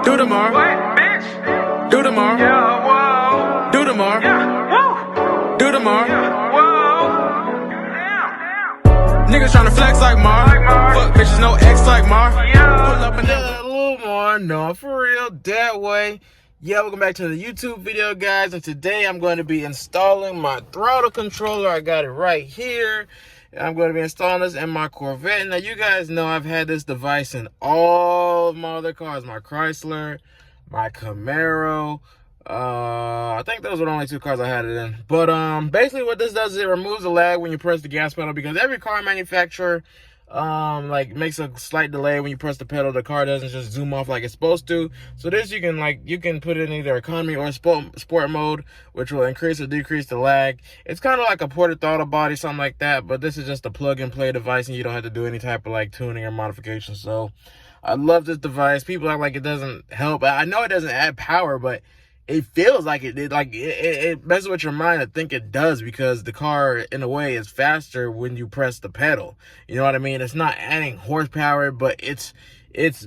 Do the more. What, bitch? Do the more. Yeah, whoa. Do the more. Yeah, woo. Do the more. Yeah, whoa. Damn. Niggas tryna flex like Mar. Like Mar. Fuck bitches, no X like Mar. Yeah. Pull up and down. Lilmar, no, for real, that way. Yeah, welcome back to the YouTube video, guys. And today I'm going to be installing my throttle controller. I got it right here. I'm going to be installing this in my Corvette. Now, you guys know I've had this device in all of my other cars. My Chrysler, my Camaro. I think those were the only two cars I had it in. But basically what this does is it removes the lag when you press the gas pedal, because every car manufacturer like makes a slight delay when you press the pedal. The car doesn't just zoom off like it's supposed to. So this you can put it in either economy or sport mode, which will increase or decrease the lag. It's kind of like a ported throttle body, something like that, but this is just a plug and play device and you don't have to do any type of like tuning or modification. So I love this device. People act like it doesn't help. I know it doesn't add power, but it feels like it did. Like it messes with your mind to think it does, because the car in a way is faster when you press the pedal. You know what I mean? It's not adding horsepower, but it's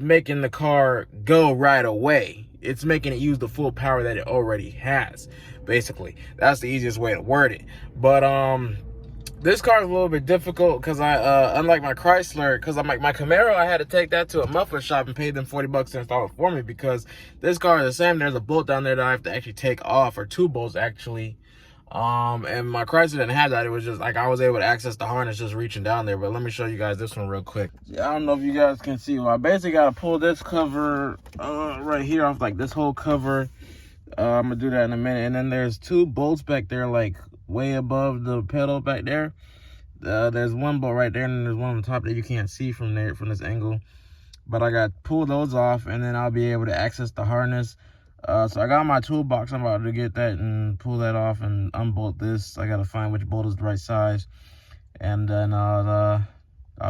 making the car go right away. It's making it use the full power that it already has. Basically, that's the easiest way to word it. But this car is a little bit difficult because I, unlike my Chrysler, because I'm like my Camaro, I had to take that to a muffler shop and pay them $40 to install it for me, because this car is the same. There's a bolt down there that I have to actually take off, or two bolts actually. And my Chrysler didn't have that. It was just like I was able to access the harness just reaching down there. But let me show you guys this one real quick. I don't know if you guys can see. Well, I basically got to pull this cover right here off, like this whole cover. I'm gonna do that in a minute. And then there's two bolts back there, like way above the pedal back there. There's one bolt right there, and then there's one on the top that you can't see from there, from this angle. But I got to pull those off, and then I'll be able to access the harness. So I got my toolbox. I'm about to get that and pull that off and unbolt this. I gotta find which bolt is the right size, and then I'll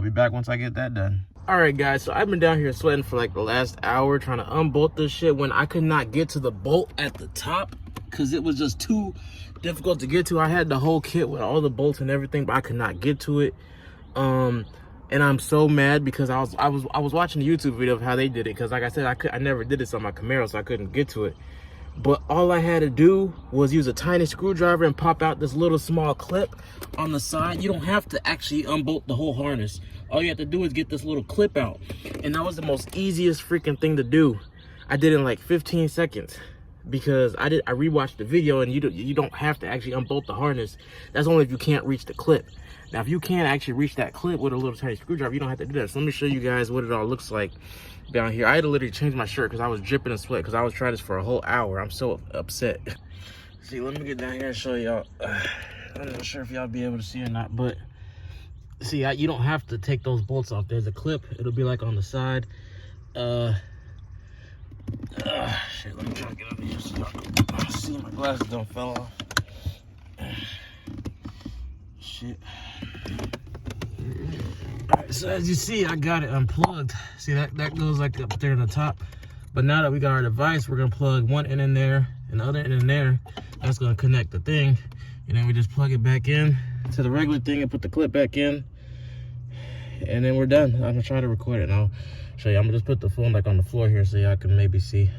be back once I get that done. All right, guys, so I've been down here sweating for like the last hour trying to unbolt this shit when I could not get to the bolt at the top because it was just too difficult to get to. I had the whole kit with all the bolts and everything, but I could not get to it. And I'm so mad because I was watching the YouTube video of how they did it, because like I said, I never did this on my Camaro, so I couldn't get to it. But all I had to do was use a tiny screwdriver and pop out this little small clip on the side. You don't have to actually unbolt the whole harness. All you have to do is get this little clip out. And that was the most easiest freaking thing to do. I did it in like 15 seconds because I rewatched the video, and you don't have to actually unbolt the harness. That's only if you can't reach the clip. Now, if you can't actually reach that clip with a little tiny screwdriver, you don't have to do that. So let me show you guys what it all looks like down here. I had to literally change my shirt because I was dripping in sweat because I was trying this for a whole hour. I'm so upset. See, let me get down here and show y'all. I'm not sure if y'all be able to see or not, but see, you don't have to take those bolts off. There's a clip. It'll be like on the side. Shit, let me try to get under here so y'all can see my glasses don't fall off. Shit. Alright, so as you see, I got it unplugged. See, that goes like up there in the top. But now that we got our device, we're gonna plug one end in there and the other end in there. That's gonna connect the thing. And then we just plug it back in to the regular thing and put the clip back in. And then we're done. I'm gonna try to record it and I'll show you. I'm gonna just put the phone like on the floor here so y'all can maybe see.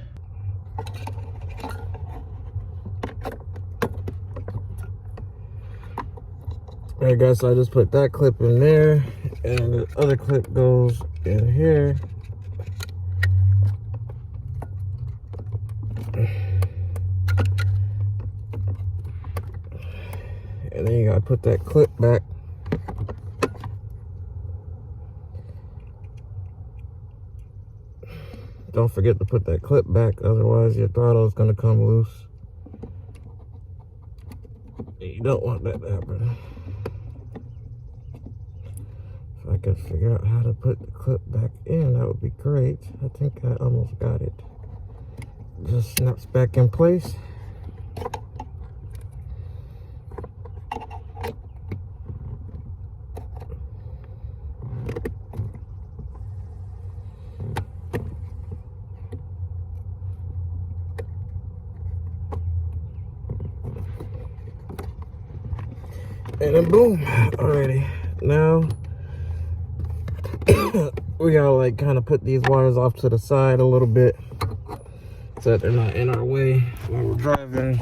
All right, guys, so I just put that clip in there, and the other clip goes in here. And then you gotta put that clip back. Don't forget to put that clip back, otherwise your throttle is gonna come loose. You don't want that to happen. If I could figure out how to put the clip back in, that would be great. I think I almost got it. Just snaps back in place. And then boom, alrighty. Now we gotta like kind of put these wires off to the side a little bit. so that they're not in our way while we're driving.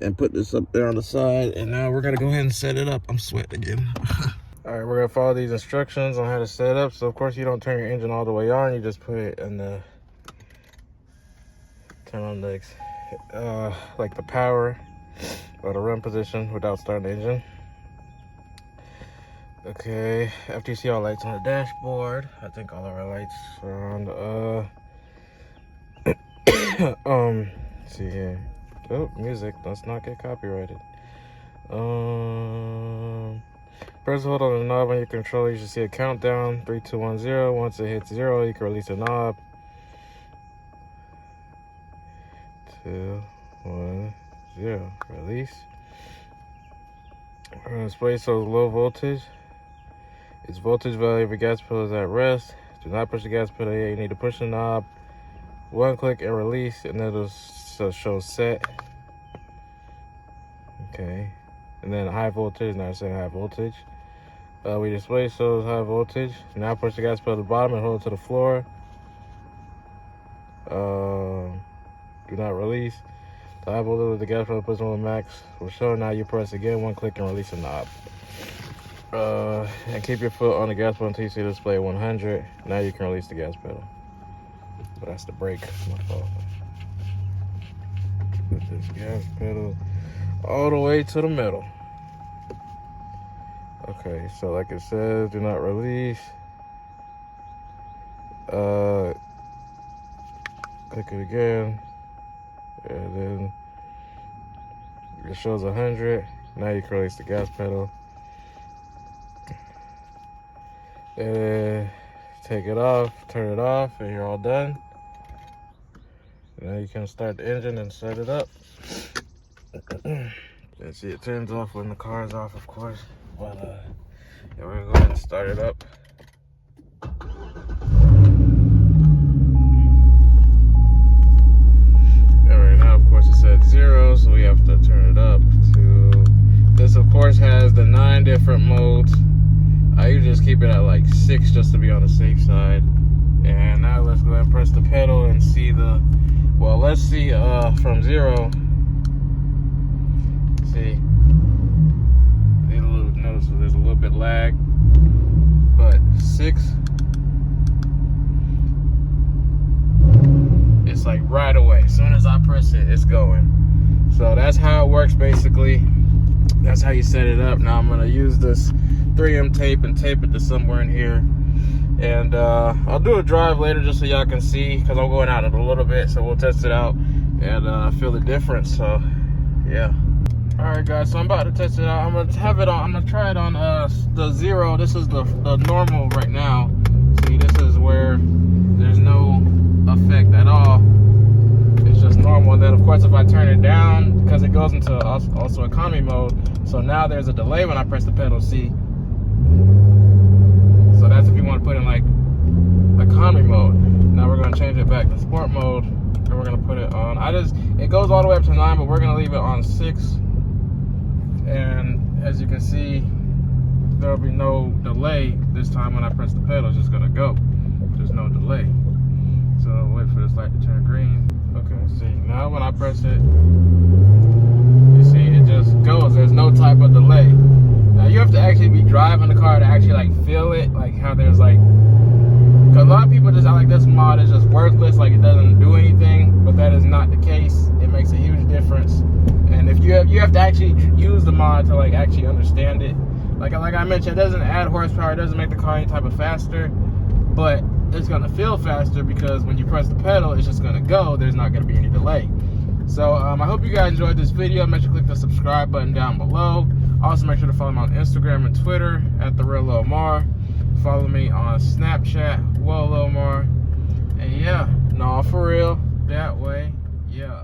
And put this up there on the side, and now we're gonna go ahead and set it up. I'm sweating again. All right, we're gonna follow these instructions on how to set it up. So of course you don't turn your engine all the way on, you just put it in the, turn on the, like the power or the run position without starting the engine. Okay, after you see all lights on the dashboard, I think all of our lights are on the, let's see here. Oh, music, let's not get copyrighted. Press hold on the knob on your controller, you should see a countdown, 3, 2, 1, 0. Once it hits 0, you can release the knob. 2, 1, 0, release. We're gonna display so low voltage. Its voltage value of your gas pedal is at rest. Do not push the gas pedal yet. You need to push the knob, one click and release, and it'll show set. Okay, and then high voltage. Now it's saying high voltage. We display shows high voltage. Now push the gas pedal to the bottom and hold it to the floor. Do not release. The high voltage with the gas pedal puts on the max will show. Now you press again, one click and release the knob. And keep your foot on the gas pedal until you see the display 100. Now you can release the gas pedal. But that's the brake. My fault. Put this gas pedal all the way to the middle. Okay, so like it says, do not release. Click it again, and then it shows 100. Now you can release the gas pedal. And take it off, turn it off, and you're all done. Now you can start the engine and set it up. Let's see, it turns off when the car is off, of course. But yeah, we're gonna go ahead and start it up. And right now, of course, it's at 0, so we have to turn it up to. This, of course, has the 9 different modes. I usually just keep it at like 6 just to be on the safe side. And now let's go ahead and press the pedal and see the. Well, let's see from 0. See, notice there's a little bit lag, but 6, it's like right away. As soon as I press it, it's going. So that's how it works basically. That's how you set it up. Now I'm gonna use this 3M tape and tape it to somewhere in here. And I'll do a drive later just so y'all can see, because I'm going out in a little bit, so we'll test it out and feel the difference. So yeah. All right, guys, so I'm about to test it out. I'm gonna have it on. I'm gonna try it on the 0. This is the normal right now. See, this is where there's no effect at all. It's just normal. And then, of course, if I turn it down, because it goes into also economy mode, so now there's a delay when I press the pedal. See, so that's if you want to put in like economy mode. Now we're gonna change it back to sport mode, and we're gonna put it on. It goes all the way up to 9, but we're gonna leave it on 6. And as you can see, there'll be no delay this time when I press the pedal. It's just gonna go. There's no delay. So wait for this light to turn green. Okay, see, now when I press it, you see it just goes. There's no type of delay. Now you have to actually be driving the car to actually like feel it, like how there's like, cause a lot of people just like this mod is just worthless, like it doesn't do anything, but that is not the case. It makes a huge difference. And if you have to actually use the mod to like actually understand it. Like I mentioned, it doesn't add horsepower, it doesn't make the car any type of faster, but it's gonna feel faster because when you press the pedal, it's just gonna go. There's not gonna be any delay. So I hope you guys enjoyed this video. Make sure to click the subscribe button down below. Also make sure to follow me on Instagram and Twitter at The Real Lilmar. Follow me on Snapchat, Lilmar. And yeah, no, for real, that way, yeah.